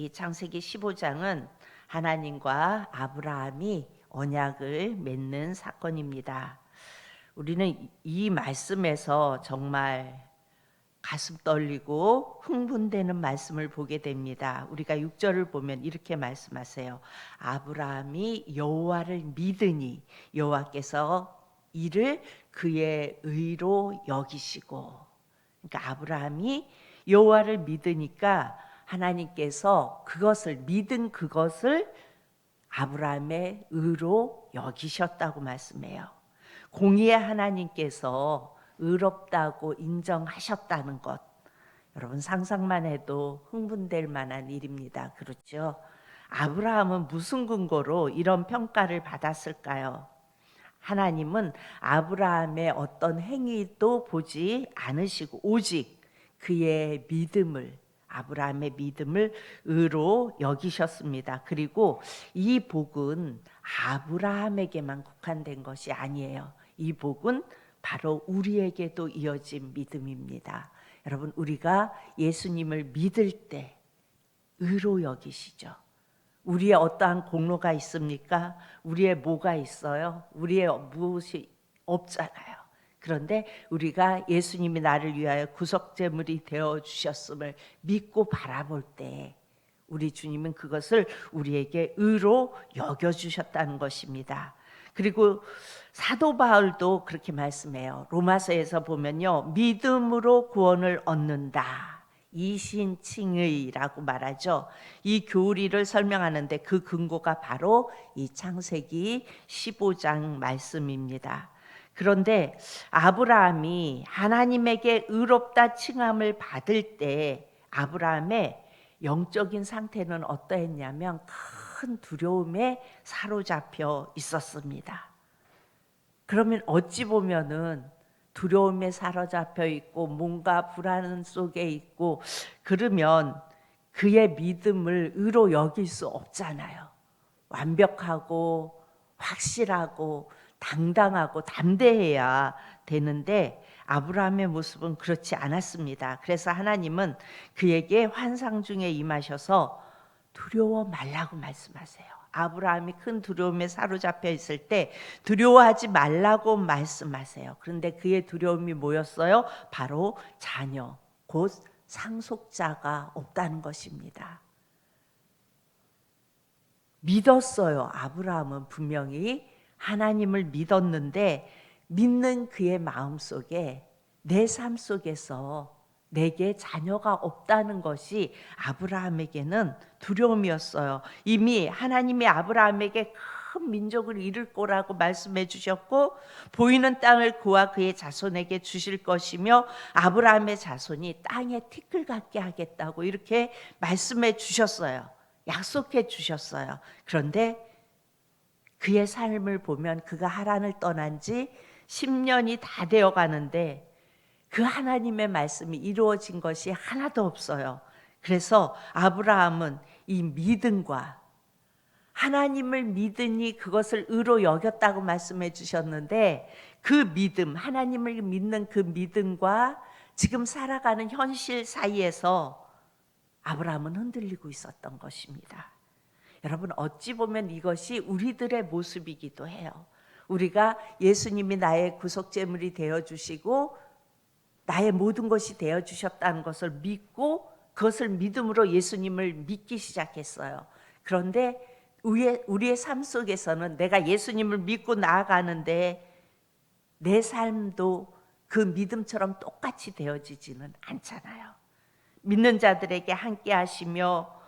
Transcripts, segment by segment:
이 창세기 15장은 하나님과 아브라함이 언약을 맺는 사건입니다. 우리는 이 말씀에서 정말 가슴 떨리고 흥분되는 말씀을 보게 됩니다. 우리가 6절을 보면 이렇게 말씀하세요. 아브라함이 여호와를 믿으니 여호와께서 이를 그의 의로 여기시고, 그러니까 아브라함이 여호와를 믿으니까 하나님께서 그것을 믿은 그것을 아브라함의 의로 여기셨다고 말씀해요. 공의의 하나님께서 의롭다고 인정하셨다는 것, 여러분 상상만 해도 흥분될 만한 일입니다. 그렇죠? 아브라함은 무슨 근거로 이런 평가를 받았을까요? 하나님은 아브라함의 어떤 행위도 보지 않으시고 오직 그의 믿음을, 아브라함의 믿음을 의로 여기셨습니다. 그리고 이 복은 아브라함에게만 국한된 것이 아니에요. 이 복은 바로 우리에게도 이어진 믿음입니다. 여러분, 우리가 예수님을 믿을 때 의로 여기시죠. 우리의 어떠한 공로가 있습니까? 우리의 뭐가 있어요? 우리의 무엇이 없잖아요. 그런데 우리가 예수님이 나를 위하여 구속제물이 되어주셨음을 믿고 바라볼 때 우리 주님은 그것을 우리에게 의로 여겨주셨다는 것입니다. 그리고 사도 바울도 그렇게 말씀해요. 로마서에서 보면요, 믿음으로 구원을 얻는다, 이신칭의라고 말하죠. 이 교리를 설명하는데 그 근거가 바로 이 창세기 15장 말씀입니다. 그런데 아브라함이 하나님에게 의롭다 칭함을 받을 때 아브라함의 영적인 상태는 어떠했냐면 큰 두려움에 사로잡혀 있었습니다. 그러면 어찌 보면은 두려움에 사로잡혀 있고 뭔가 불안 속에 있고 그러면 그의 믿음을 의로 여길 수 없잖아요. 완벽하고 확실하고 당당하고 담대해야 되는데 아브라함의 모습은 그렇지 않았습니다. 그래서 하나님은 그에게 환상 중에 임하셔서 두려워 말라고 말씀하세요. 아브라함이 큰 두려움에 사로잡혀 있을 때 두려워하지 말라고 말씀하세요. 그런데 그의 두려움이 뭐였어요? 바로 자녀, 곧 상속자가 없다는 것입니다. 믿었어요. 아브라함은 분명히 하나님을 믿었는데 믿는 그의 마음속에 내 삶 속에서 내게 자녀가 없다는 것이 아브라함에게는 두려움이었어요. 이미 하나님이 아브라함에게 큰 민족을 이룰 거라고 말씀해 주셨고 보이는 땅을 그와 그의 자손에게 주실 것이며 아브라함의 자손이 땅에 티끌 같게 하겠다고 이렇게 말씀해 주셨어요. 약속해 주셨어요. 그런데 그의 삶을 보면 그가 하란을 떠난 지 10년이 다 되어 가는데 그 하나님의 말씀이 이루어진 것이 하나도 없어요. 그래서 아브라함은 이 믿음과 하나님을 믿으니 그것을 의로 여겼다고 말씀해 주셨는데 그 믿음, 하나님을 믿는 그 믿음과 지금 살아가는 현실 사이에서 아브라함은 흔들리고 있었던 것입니다. 여러분, 어찌 보면 이것이 우리들의 모습이기도 해요. 우리가 예수님이 나의 구속제물이 되어주시고 나의 모든 것이 되어주셨다는 것을 믿고 그것을 믿음으로 예수님을 믿기 시작했어요. 그런데 우리의 삶 속에서는 내가 예수님을 믿고 나아가는데 내 삶도 그 믿음처럼 똑같이 되어지지는 않잖아요. 믿는 자들에게 함께 하시며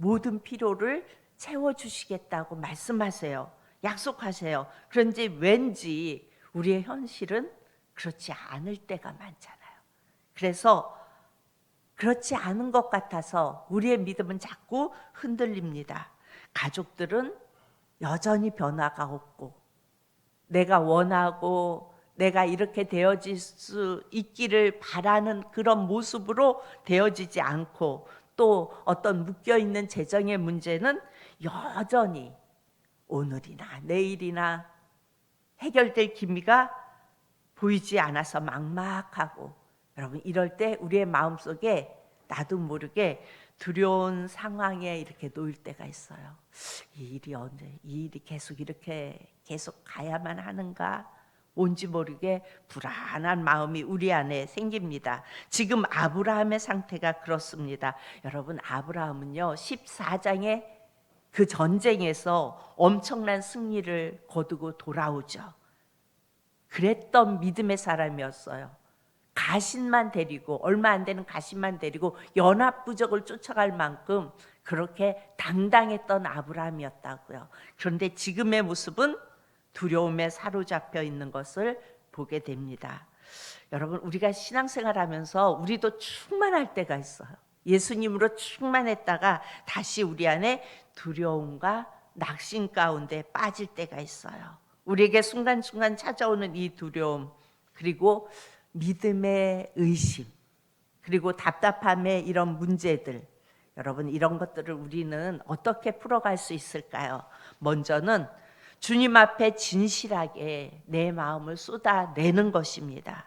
모든 필요를 채워주시겠다고 말씀하세요. 약속하세요. 그런지 왠지 우리의 현실은 그렇지 않을 때가 많잖아요. 그래서 그렇지 않은 것 같아서 우리의 믿음은 자꾸 흔들립니다. 가족들은 여전히 변화가 없고 내가 원하고 내가 이렇게 되어질 수 있기를 바라는 그런 모습으로 되어지지 않고 또 어떤 묶여있는 재정의 문제는 여전히 오늘이나 내일이나 해결될 기미가 보이지 않아서 막막하고 여러분 이럴 때 우리의 마음속에 나도 모르게 두려운 상황에 이렇게 놓일 때가 있어요. 이 일이 계속 가야만 하는가? 뭔지 모르게 불안한 마음이 우리 안에 생깁니다. 지금 아브라함의 상태가 그렇습니다. 여러분, 아브라함은요 14장에 그 전쟁에서 엄청난 승리를 거두고 돌아오죠. 그랬던 믿음의 사람이었어요. 가신만 데리고, 얼마 안 되는 가신만 데리고 연합부족을 쫓아갈 만큼 그렇게 당당했던 아브라함이었다고요. 그런데 지금의 모습은 두려움에 사로잡혀 있는 것을 보게 됩니다. 여러분, 우리가 신앙생활하면서 우리도 충만할 때가 있어요. 예수님으로 충만했다가 다시 우리 안에 두려움과 낙심 가운데 빠질 때가 있어요. 우리에게 순간순간 찾아오는 이 두려움, 그리고 믿음의 의심, 그리고 답답함의 이런 문제들, 여러분, 이런 것들을 우리는 어떻게 풀어갈 수 있을까요? 먼저는 주님 앞에 진실하게 내 마음을 쏟아내는 것입니다.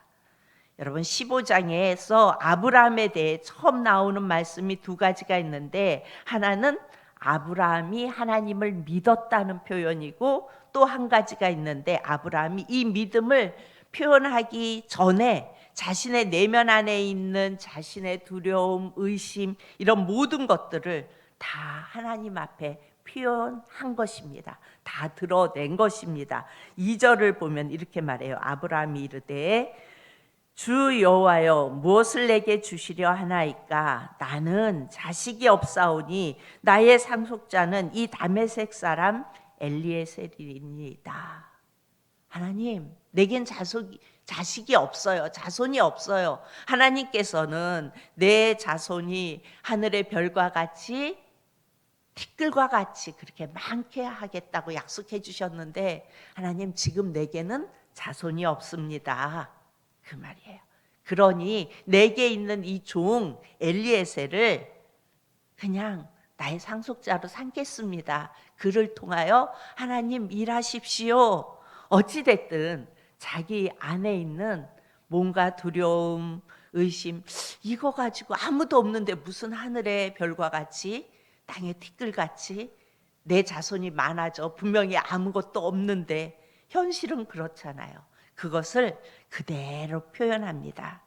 여러분, 15장에서 아브라함에 대해 처음 나오는 말씀이 두 가지가 있는데, 하나는 아브라함이 하나님을 믿었다는 표현이고, 또 한 가지가 있는데, 아브라함이 이 믿음을 표현하기 전에 자신의 내면 안에 있는 자신의 두려움, 의심, 이런 모든 것들을 다 하나님 앞에 표현한 것입니다. 다 드러낸 것입니다. 2절을 보면 이렇게 말해요. 아브라함이 이르되 주 여호와여, 무엇을 내게 주시려 하나이까? 나는 자식이 없사오니 나의 상속자는 이 다메섹 사람 엘리에셀이니이다. 하나님, 내겐 자식이 없어요. 자손이 없어요. 하나님께서는 내 자손이 하늘의 별과 같이, 티끌과 같이 그렇게 많게 하겠다고 약속해 주셨는데, 하나님, 지금 내게는 자손이 없습니다. 그 말이에요. 그러니 내게 있는 이 종 엘리에셀을 그냥 나의 상속자로 삼겠습니다. 그를 통하여 하나님 일하십시오. 어찌됐든 자기 안에 있는 뭔가 두려움, 의심, 이거 가지고 아무도 없는데 무슨 하늘의 별과 같이, 땅의 티끌같이 내 자손이 많아져. 분명히 아무것도 없는데 현실은 그렇잖아요. 그것을 그대로 표현합니다.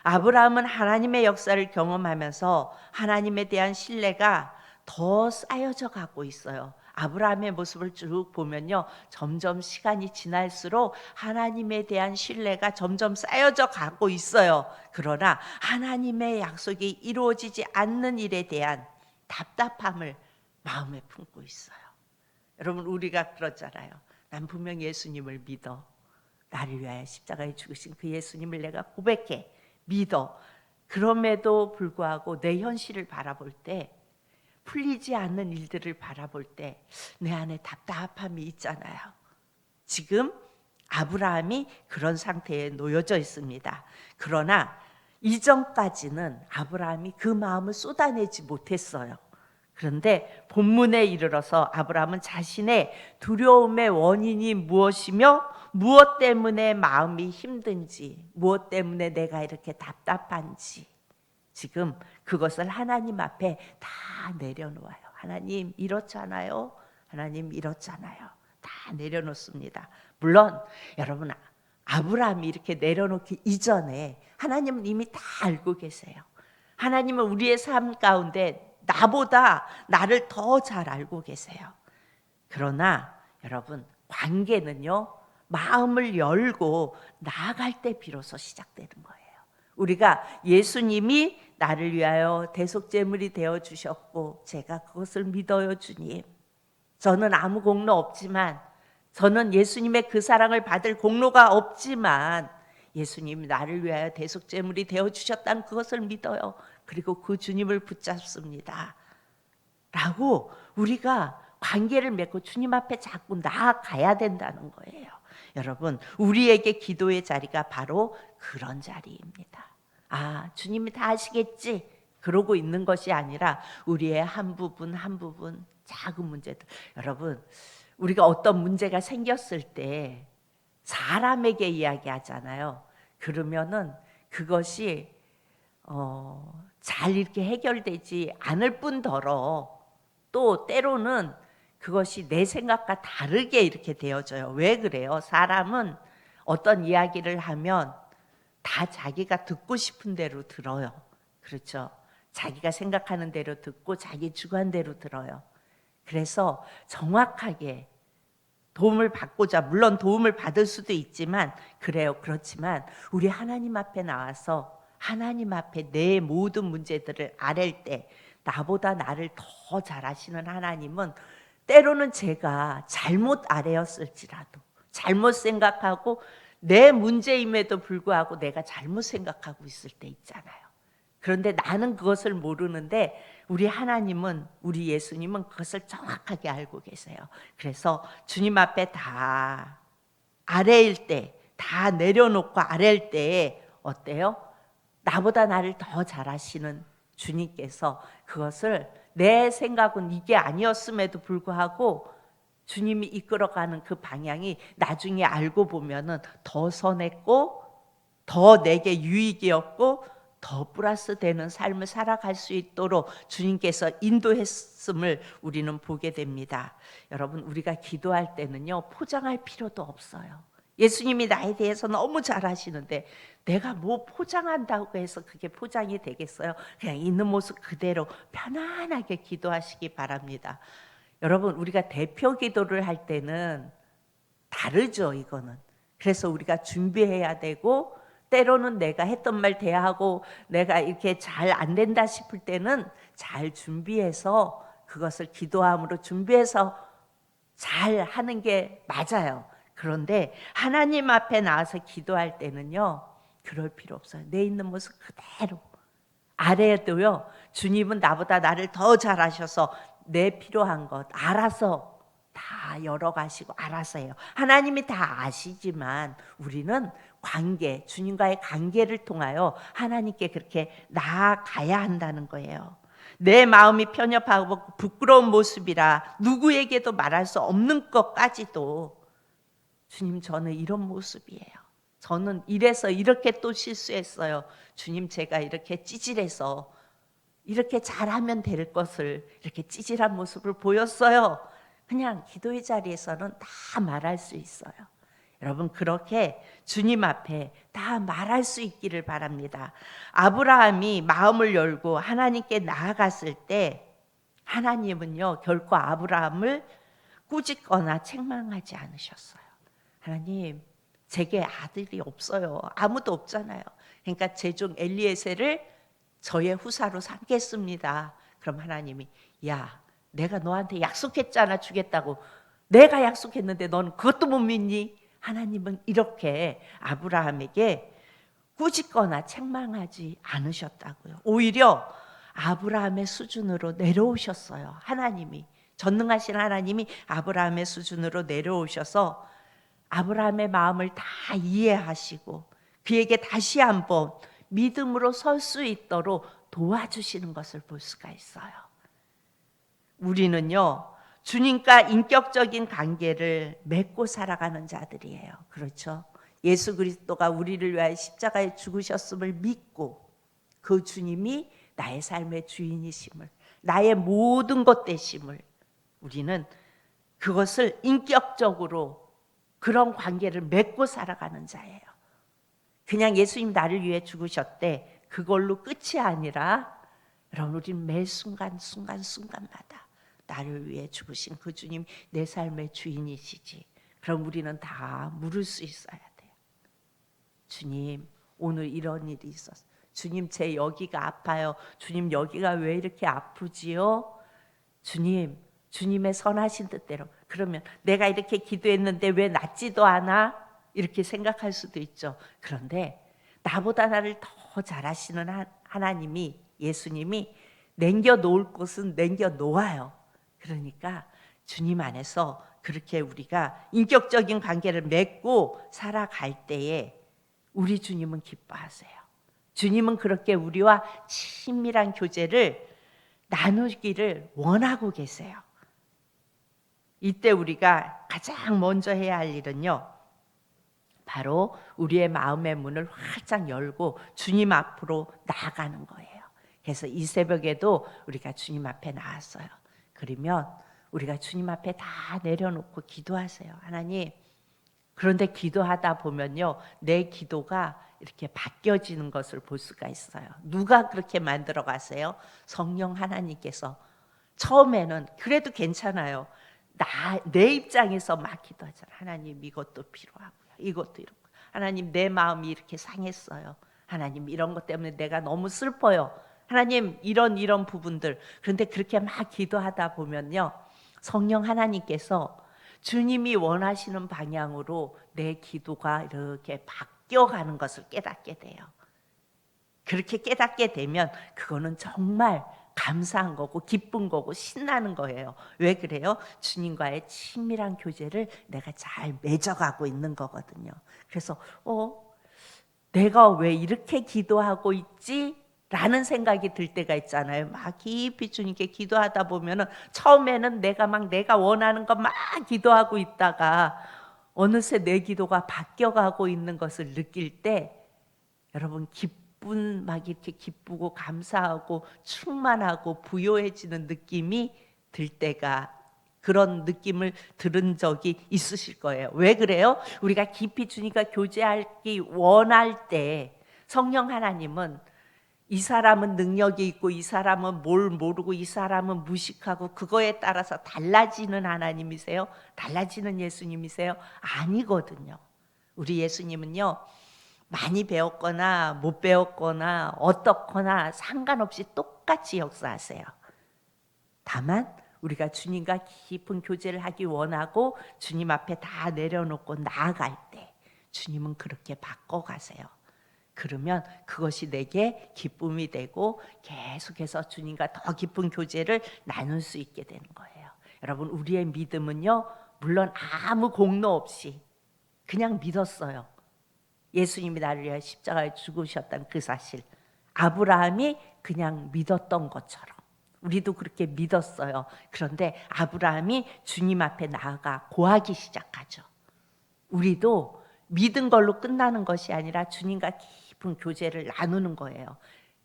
아브라함은 하나님의 역사를 경험하면서 하나님에 대한 신뢰가 더 쌓여져 가고 있어요. 아브라함의 모습을 쭉 보면요, 점점 시간이 지날수록 하나님에 대한 신뢰가 점점 쌓여져 가고 있어요. 그러나 하나님의 약속이 이루어지지 않는 일에 대한 답답함을 마음에 품고 있어요. 여러분, 우리가 그렇잖아요. 난 분명 예수님을 믿어. 나를 위하여 십자가에 죽으신 그 예수님을 내가 고백해, 믿어. 그럼에도 불구하고 내 현실을 바라볼 때, 풀리지 않는 일들을 바라볼 때 내 안에 답답함이 있잖아요. 지금 아브라함이 그런 상태에 놓여져 있습니다. 그러나 이전까지는 아브라함이 그 마음을 쏟아내지 못했어요. 그런데 본문에 이르러서 아브라함은 자신의 두려움의 원인이 무엇이며 무엇 때문에 마음이 힘든지, 무엇 때문에 내가 이렇게 답답한지 지금 그것을 하나님 앞에 다 내려놓아요. 하나님 이렇잖아요. 하나님 이렇잖아요. 다 내려놓습니다. 물론 여러분, 아브라함이 이렇게 내려놓기 이전에 하나님은 이미 다 알고 계세요. 하나님은 우리의 삶 가운데 나보다 나를 더 잘 알고 계세요. 그러나 여러분, 관계는요, 마음을 열고 나아갈 때 비로소 시작되는 거예요. 우리가 예수님이 나를 위하여 대속제물이 되어 주셨고 제가 그것을 믿어요. 주님, 저는 아무 공로 없지만, 저는 예수님의 그 사랑을 받을 공로가 없지만 예수님이 나를 위하여 대속제물이 되어 주셨다는 그것을 믿어요. 그리고 그 주님을 붙잡습니다 라고 우리가 관계를 맺고 주님 앞에 자꾸 나아가야 된다는 거예요. 여러분, 우리에게 기도의 자리가 바로 그런 자리입니다. 아, 주님이 다 아시겠지 그러고 있는 것이 아니라 우리의 한 부분 한 부분 작은 문제들. 여러분, 우리가 어떤 문제가 생겼을 때 사람에게 이야기하잖아요. 그러면은 그것이 잘 이렇게 해결되지 않을 뿐더러 또 때로는 그것이 내 생각과 다르게 이렇게 되어져요. 왜 그래요? 사람은 어떤 이야기를 하면 다 자기가 듣고 싶은 대로 들어요. 그렇죠? 자기가 생각하는 대로 듣고 자기 주관대로 들어요. 그래서 정확하게 도움을 받고자, 물론 도움을 받을 수도 있지만, 그렇지만 우리 하나님 앞에 나와서 하나님 앞에 내 모든 문제들을 아랠 때 나보다 나를 더 잘 아시는 하나님은 때로는 제가 잘못 아뢰었을지라도, 잘못 생각하고 내 문제임에도 불구하고 내가 잘못 생각하고 있을 때 있잖아요. 그런데 나는 그것을 모르는데 우리 하나님은, 우리 예수님은 그것을 정확하게 알고 계세요. 그래서 주님 앞에 다 아래일 때, 다 내려놓고 아래일 때에 어때요? 나보다 나를 더 잘 아시는 주님께서 그것을, 내 생각은 이게 아니었음에도 불구하고 주님이 이끌어가는 그 방향이 나중에 알고 보면은 더 선했고 더 내게 유익이었고 더 플러스 되는 삶을 살아갈 수 있도록 주님께서 인도했음을 우리는 보게 됩니다. 여러분, 우리가 기도할 때는요, 포장할 필요도 없어요. 예수님이 나에 대해서 너무 잘 아시는데 내가 뭐 포장한다고 해서 그게 포장이 되겠어요? 그냥 있는 모습 그대로 편안하게 기도하시기 바랍니다. 여러분, 우리가 대표 기도를 할 때는 다르죠, 이거는. 그래서 우리가 준비해야 되고, 때로는 내가 했던 말 대하고 내가 이렇게 잘 안 된다 싶을 때는 잘 준비해서, 그것을 기도함으로 준비해서 잘 하는 게 맞아요. 그런데 하나님 앞에 나와서 기도할 때는요, 그럴 필요 없어요. 내 있는 모습 그대로 아래도요, 주님은 나보다 나를 더 잘 아셔서 내 필요한 것 알아서 다 열어가시고 알아서 해요. 하나님이 다 아시지만 우리는 관계, 주님과의 관계를 통하여 하나님께 그렇게 나아가야 한다는 거예요. 내 마음이 편협하고 부끄러운 모습이라 누구에게도 말할 수 없는 것까지도, 주님, 저는 이런 모습이에요. 저는 이래서 이렇게 또 실수했어요. 주님, 제가 이렇게 찌질해서 이렇게 잘하면 될 것을 이렇게 찌질한 모습을 보였어요. 그냥 기도의 자리에서는 다 말할 수 있어요. 여러분, 그렇게 주님 앞에 다 말할 수 있기를 바랍니다. 아브라함이 마음을 열고 하나님께 나아갔을 때 하나님은요, 결코 아브라함을 꾸짖거나 책망하지 않으셨어요. 하나님, 제게 아들이 없어요. 아무도 없잖아요. 그러니까 제 종 엘리에셀을 저의 후사로 삼겠습니다. 그럼 하나님이, 야, 내가 너한테 약속했잖아, 주겠다고. 내가 약속했는데 너는 그것도 못 믿니? 하나님은 이렇게 아브라함에게 꾸짖거나 책망하지 않으셨다고요. 오히려 아브라함의 수준으로 내려오셨어요. 하나님이, 전능하신 하나님이 아브라함의 수준으로 내려오셔서 아브라함의 마음을 다 이해하시고 그에게 다시 한번 믿음으로 설 수 있도록 도와주시는 것을 볼 수가 있어요. 우리는요, 주님과 인격적인 관계를 맺고 살아가는 자들이에요. 그렇죠? 예수 그리스도가 우리를 위하여 십자가에 죽으셨음을 믿고 그 주님이 나의 삶의 주인이심을, 나의 모든 것 되심을, 우리는 그것을 인격적으로 그런 관계를 맺고 살아가는 자예요. 그냥 예수님 나를 위해 죽으셨대, 그걸로 끝이 아니라 여러분, 우리는 매 순간순간마다 나를 위해 죽으신 그 주님, 내 삶의 주인이시지. 그럼 우리는 다 물을 수 있어야 돼요. 주님, 오늘 이런 일이 있었어요. 주님, 제 여기가 아파요. 주님, 여기가 왜 이렇게 아프지요? 주님, 주님의 선하신 뜻대로. 그러면 내가 이렇게 기도했는데 왜 낫지도 않아? 이렇게 생각할 수도 있죠. 그런데 나보다 나를 더 잘 아시는 하나님이, 예수님이 남겨놓을 곳은 남겨놓아요. 그러니까 주님 안에서 그렇게 우리가 인격적인 관계를 맺고 살아갈 때에 우리 주님은 기뻐하세요. 주님은 그렇게 우리와 친밀한 교제를 나누기를 원하고 계세요. 이때 우리가 가장 먼저 해야 할 일은요, 바로 우리의 마음의 문을 활짝 열고 주님 앞으로 나아가는 거예요. 그래서 이 새벽에도 우리가 주님 앞에 나왔어요. 그러면 우리가 주님 앞에 다 내려놓고 기도하세요. 하나님, 그런데 기도하다 보면요, 내 기도가 이렇게 바뀌어지는 것을 볼 수가 있어요. 누가 그렇게 만들어 가세요? 성령 하나님께서. 처음에는 그래도 괜찮아요. 내 입장에서 막 기도하잖아요. 하나님, 이것도 필요하고요, 이것도 이렇고. 하나님, 내 마음이 이렇게 상했어요. 하나님, 이런 것 때문에 내가 너무 슬퍼요. 하나님, 이런 부분들. 그런데 그렇게 막 기도하다 보면요, 성령 하나님께서 주님이 원하시는 방향으로 내 기도가 이렇게 바뀌어가는 것을 깨닫게 돼요. 그렇게 깨닫게 되면 그거는 정말 감사한 거고 기쁜 거고 신나는 거예요. 왜 그래요? 주님과의 친밀한 교제를 내가 잘 맺어가고 있는 거거든요. 그래서 내가 왜 이렇게 기도하고 있지? 라는 생각이 들 때가 있잖아요. 막 깊이 주님께 기도하다 보면은 처음에는 내가 원하는 것 막 기도하고 있다가 어느새 내 기도가 바뀌어가고 있는 것을 느낄 때 여러분 막 이렇게 기쁘고 감사하고 충만하고 부요해지는 느낌이 들 때가, 그런 느낌을 들은 적이 있으실 거예요. 왜 그래요? 우리가 깊이 주님과 교제하기 원할 때 성령 하나님은 이 사람은 능력이 있고 이 사람은 뭘 모르고 이 사람은 무식하고 그거에 따라서 달라지는 하나님이세요? 달라지는 예수님이세요? 아니거든요. 우리 예수님은요, 많이 배웠거나 못 배웠거나 어떻거나 상관없이 똑같이 역사하세요. 다만 우리가 주님과 깊은 교제를 하기 원하고 주님 앞에 다 내려놓고 나아갈 때 주님은 그렇게 바꿔가세요. 그러면 그것이 내게 기쁨이 되고 계속해서 주님과 더 깊은 교제를 나눌 수 있게 되는 거예요. 여러분, 우리의 믿음은요, 물론 아무 공로 없이 그냥 믿었어요. 예수님이 나를 위하여 십자가에 죽으셨다는 그 사실, 아브라함이 그냥 믿었던 것처럼 우리도 그렇게 믿었어요. 그런데 아브라함이 주님 앞에 나아가 고하기 시작하죠. 우리도 믿은 걸로 끝나는 것이 아니라 주님과 깊은 교제를 나누는 거예요.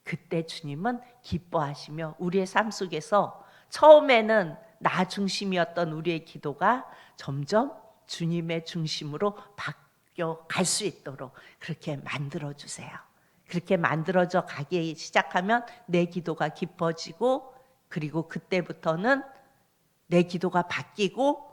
그때 주님은 기뻐하시며 우리의 삶 속에서 처음에는 나 중심이었던 우리의 기도가 점점 주님의 중심으로 바뀌어 갈 수 있도록 그렇게 만들어 주세요. 그렇게 만들어져 가기 시작하면 내 기도가 깊어지고, 그리고 그때부터는 내 기도가 바뀌고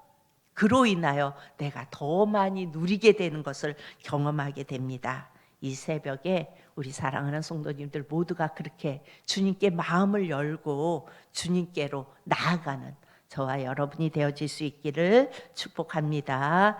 그로 인하여 내가 더 많이 누리게 되는 것을 경험하게 됩니다. 이 새벽에 우리 사랑하는 성도님들 모두가 그렇게 주님께 마음을 열고 주님께로 나아가는 저와 여러분이 되어질 수 있기를 축복합니다.